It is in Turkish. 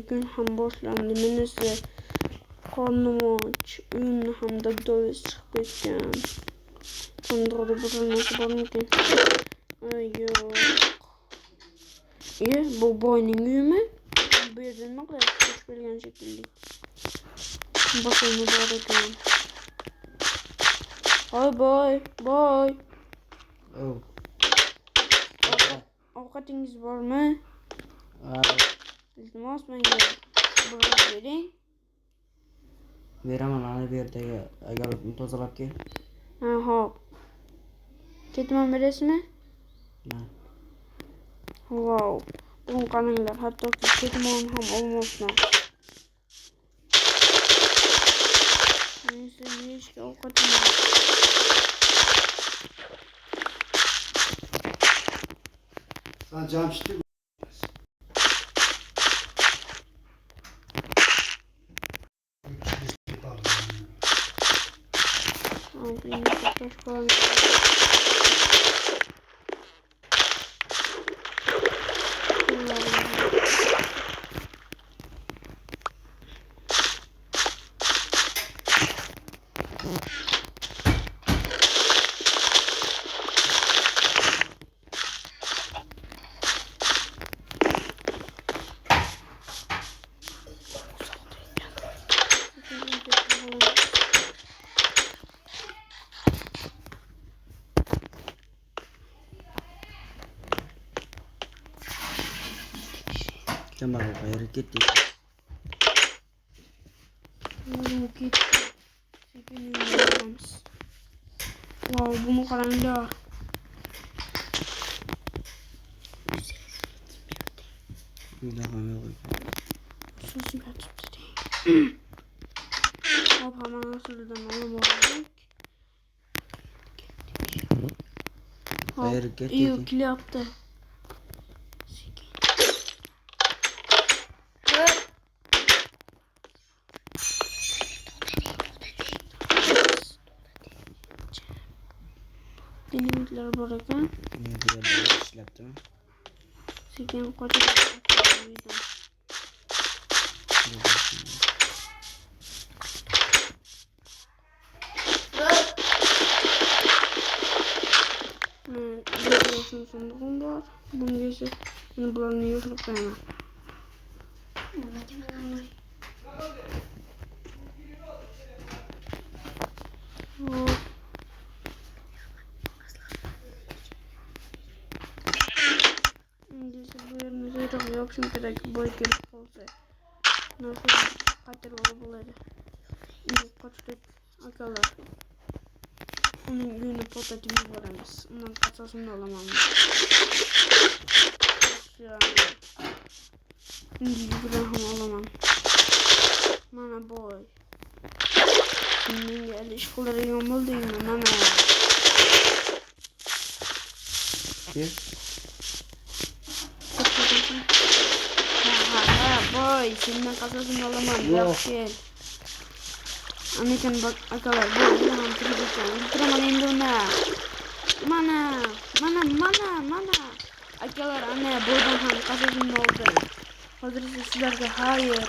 gün ham boshlandı. Men esa qornim och, uyimni ham dabdabali chiqib ketgan. Qandoqda bir narsa bormikin? Yo'q. Bu boyning uyimi? Bu yerda nima qilyapti? Ko'chib kelgan shekilli. Boshimni bor ekan. Hoy boy. Ovqatingiz bormi? Iltimos menga biroz bering. Beraman, ana bu yerdagi agarotni tozalab kel. Hop. Ketmon berasizmi? Wow. Buni qaranglar, hattoki ketmon ham olmasdan. Neyse, yeyishga ovqatim yo'q. Sen Jamshidni Coba bayar gitu. Gitu. Segini olmaz. Wow, bunu qaranglar. So'zim yotibdi. Hop, hamma narsalardan olib oldik. Bayar gitu. Iyo, kelyapti. Dinamiklar bor ekan. Ini bu yerda ishlabdimi? Sekin qochib sunduğum var. Bunu ise bularını yoşluk koyamam. Bu yerine çok yok çünkü de boy gelip olsa nasıl kaçır olabilir. İyi kaçtık akalar. Onun günü potatimiz varmış. Ondan kaçasını alamam. Yani. İbrahim alamam. Mana boy. Şimdi gel işkolları yomul değil mi? Mana. Gel. Boy. Seninle kaçasını alamam. Yok gel. Anakan bak akalar bu zaman kırılacağım. Bitiremen induna. Mana. Akalar anne buradan ham kasasında oldu. Hazır sizlerge hayır.